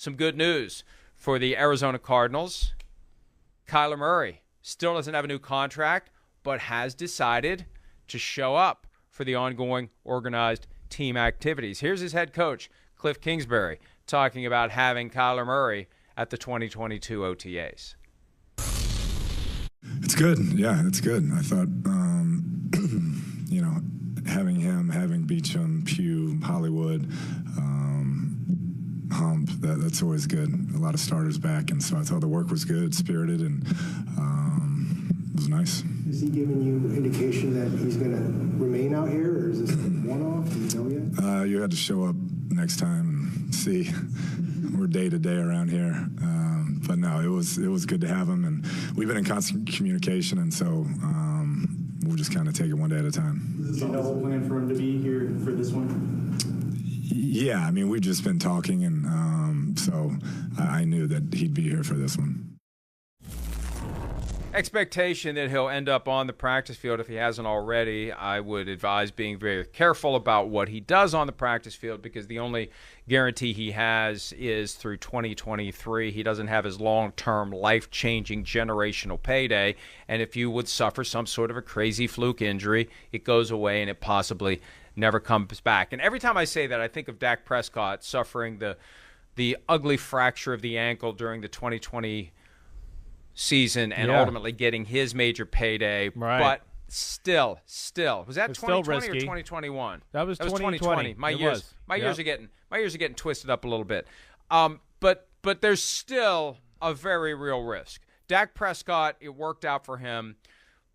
some good news for the Arizona Cardinals. Kyler Murray still doesn't have a new contract, but has decided to show up for the ongoing organized team activities. Here's his head coach, Cliff Kingsbury, talking about having Kyler Murray at the 2022 OTAs. It's good. Yeah, it's good. I thought, having him, having Beecham, Pugh, Hollywood, Hump, that's always good. A lot of starters back, and so I thought the work was good, spirited, and it was nice. Is he giving you indication that he's going to remain out here, or is this a one-off? Do you know yet? You had to show up next time and see. We're day to day around here, but no, it was good to have him, and we've been in constant communication, and so we'll just kind of take it one day at a time. Is it always a plan for him to be here for this one? Yeah, I mean, we've just been talking, and so I knew that he'd be here for this one. Expectation that he'll end up on the practice field if he hasn't already. I would advise being very careful about what he does on the practice field, because the only guarantee he has is through 2023. He doesn't have his long-term, life-changing, generational payday. And if you would suffer some sort of a crazy fluke injury, it goes away and it possibly never comes back. And every time I say that, I think of Dak Prescott suffering the ugly fracture of the ankle during the 2020 season and ultimately getting his major payday. Right. But still, was that 2020 or 2021? That was 2020. My years are getting twisted up a little bit. But there's still a very real risk. Dak Prescott, it worked out for him,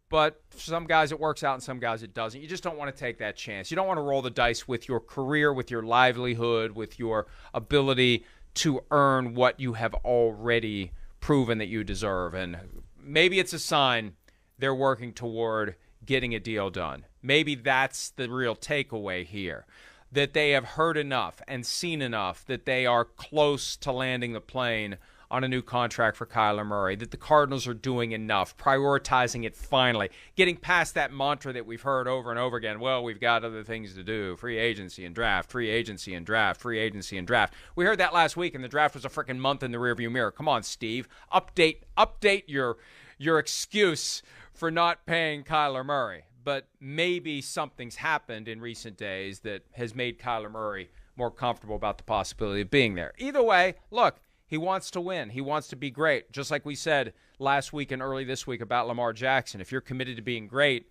but for some guys it works out and some guys it doesn't. You just don't want to take that chance. You don't want to roll the dice with your career, with your livelihood, with your ability to earn what you have already proven that you deserve. And maybe it's a sign they're working toward getting a deal done. Maybe that's the real takeaway here, that they have heard enough and seen enough that they are close to landing the plane on a new contract for Kyler Murray, that the Cardinals are doing enough, prioritizing it finally, getting past that mantra that we've heard over and over again, well, we've got other things to do, free agency and draft, free agency and draft, free agency and draft. We heard that last week, and the draft was a freaking month in the rearview mirror. Come on, Steve. Update your excuse for not paying Kyler Murray. But maybe something's happened in recent days that has made Kyler Murray more comfortable about the possibility of being there. Either way, look, he wants to win. He wants to be great. Just like we said last week and early this week about Lamar Jackson. If you're committed to being great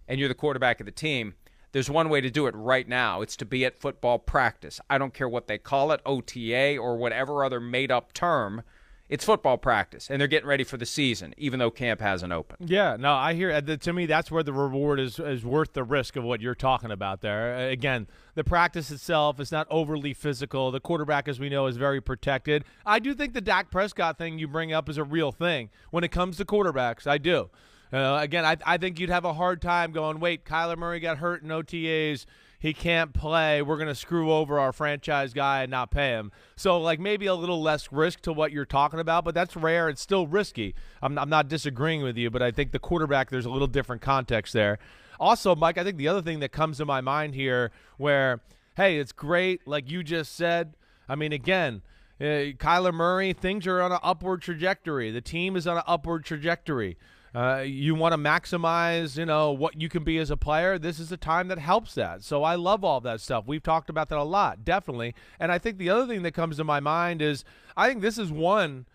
and you're the quarterback of the team, there's one way to do it right now. It's to be at football practice. I don't care what they call it, OTA or whatever other made-up term. It's football practice, and they're getting ready for the season, even though camp hasn't opened. Yeah, no, I hear. To me, that's where the reward is worth the risk of what you're talking about there. Again, the practice itself is not overly physical. The quarterback, as we know, is very protected. I do think the Dak Prescott thing you bring up is a real thing when it comes to quarterbacks. I do. Again, I think you'd have a hard time going, wait, Kyler Murray got hurt in OTAs. He can't play. We're going to screw over our franchise guy and not pay him. So, like, maybe a little less risk to what you're talking about, but that's rare. It's still risky. I'm not disagreeing with you, but I think the quarterback, there's a little different context there. Also, Mike, I think the other thing that comes to my mind here where, hey, it's great, like you just said. I mean, again, Kyler Murray, things are on an upward trajectory. The team is on an upward trajectory. You want to maximize, what you can be as a player. This is a time that helps that. So I love all that stuff. We've talked about that a lot, definitely. And I think the other thing that comes to my mind is I think this is one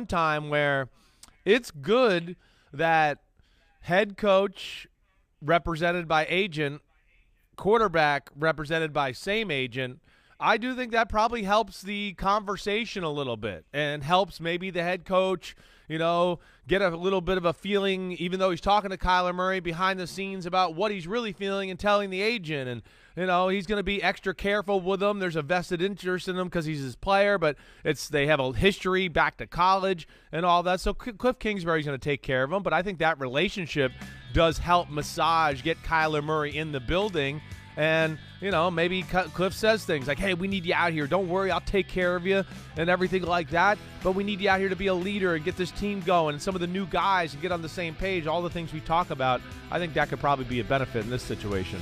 time where it's good that head coach represented by agent, quarterback represented by same agent. I do think that probably helps the conversation a little bit and helps maybe the head coach, get a little bit of a feeling, even though he's talking to Kyler Murray behind the scenes about what he's really feeling and telling the agent. And, he's going to be extra careful with him. There's a vested interest in him because he's his player, but they have a history back to college and all that. So Cliff Kingsbury's going to take care of him. But I think that relationship does help get Kyler Murray in the building. And, maybe Cliff says things like, hey, we need you out here. Don't worry, I'll take care of you and everything like that. But we need you out here to be a leader and get this team going. And some of the new guys and get on the same page, all the things we talk about. I think that could probably be a benefit in this situation.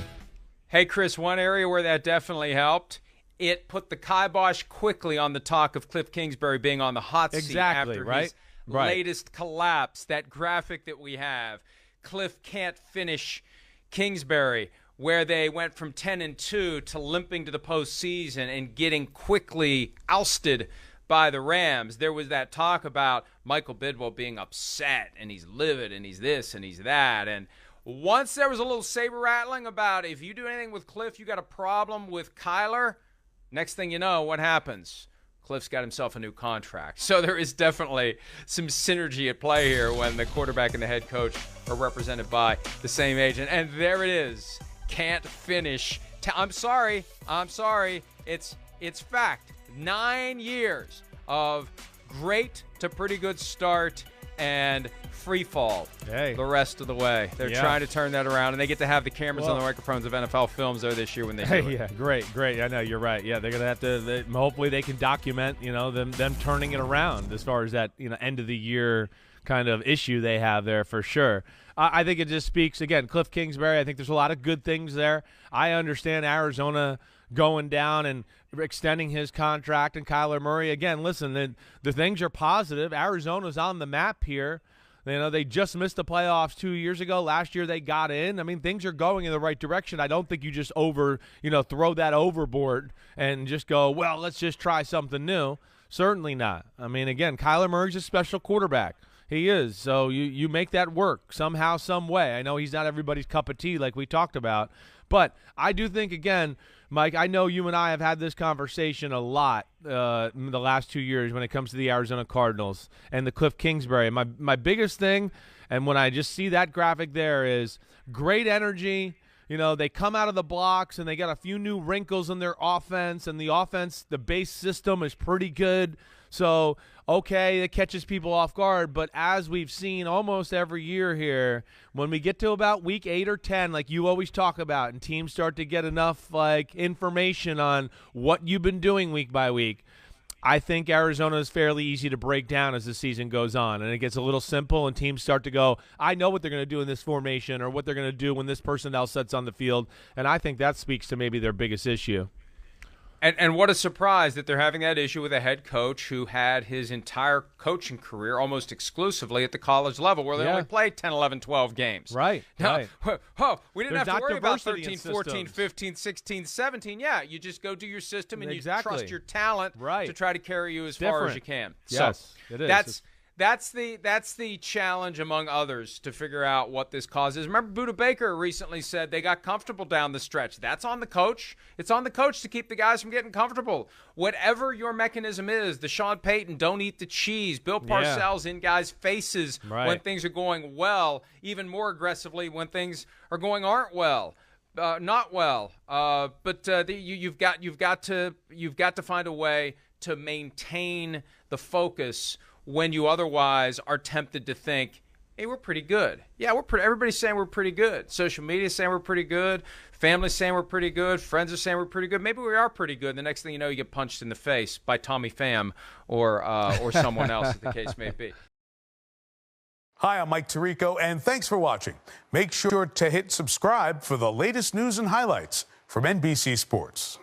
Hey, Chris, one area where that definitely helped it put the kibosh quickly on the talk of Cliff Kingsbury being on the hot seat after his latest collapse. That graphic that we have, Cliff can't finish Kingsbury, where they went from 10-2 to limping to the postseason and getting quickly ousted by the Rams. There was that talk about Michael Bidwell being upset, and he's livid, and he's this, and he's that. And once there was a little saber rattling about if you do anything with Cliff, you got a problem with Kyler. Next thing you know, what happens? Cliff's got himself a new contract. So there is definitely some synergy at play here when the quarterback and the head coach are represented by the same agent. And there it is. Can't finish. I'm sorry. It's fact. 9 years of great to pretty good start and free fall the rest of the way. They're trying to turn that around, and they get to have the cameras on the microphones of NFL Films there this year when they do it. Yeah, great. I know, you're right. Yeah, they're going to have to hopefully they can document, them turning it around as far as that, end of the year kind of issue they have there for sure. I think it just speaks, again, Cliff Kingsbury, I think there's a lot of good things there. I understand Arizona going down and extending his contract, and Kyler Murray. Again, listen, the things are positive. Arizona's on the map here. They just missed the playoffs 2 years ago. Last year they got in. I mean, things are going in the right direction. I don't think you just throw that overboard and just go, well, let's just try something new. Certainly not. I mean, again, Kyler Murray's a special quarterback. He is. So you make that work somehow, some way. I know he's not everybody's cup of tea like we talked about. But I do think, again, Mike, I know you and I have had this conversation a lot in the last 2 years when it comes to the Arizona Cardinals and the Cliff Kingsbury. My biggest thing, and when I just see that graphic there, is great energy. They come out of the blocks and they got a few new wrinkles in their offense, and the offense, the base system is pretty good. So, okay, it catches people off guard, but as we've seen almost every year here, when we get to about week 8 or 10, like you always talk about, and teams start to get enough information on what you've been doing week by week, I think Arizona is fairly easy to break down as the season goes on, and it gets a little simple, and teams start to go, I know what they're going to do in this formation or what they're going to do when this personnel sets on the field, and I think that speaks to maybe their biggest issue. And what a surprise that they're having that issue with a head coach who had his entire coaching career almost exclusively at the college level, where they only played 10, 11, 12 games. Right. Now, we didn't have to worry about 13, 14, 15, 16, 17. Yeah, you just go do your system and you trust your talent to try to carry you as far as you can. Yes, so it is. That's the challenge among others to figure out what this cause is. Remember, Budda Baker recently said they got comfortable down the stretch. That's on the coach. It's on the coach to keep the guys from getting comfortable. Whatever your mechanism is, the Sean Payton, don't eat the cheese, Bill Parcells in guys' faces when things are going well, even more aggressively when things are going not well. You've got to find a way to maintain the focus when you otherwise are tempted to think, hey, we're pretty good. Yeah, everybody's saying we're pretty good. Social media is saying we're pretty good. Family's saying we're pretty good. Friends are saying we're pretty good. Maybe we are pretty good. And the next thing you know, you get punched in the face by Tommy Pham or someone else, as the case may be. Hi, I'm Mike Tirico, and thanks for watching. Make sure to hit subscribe for the latest news and highlights from NBC Sports.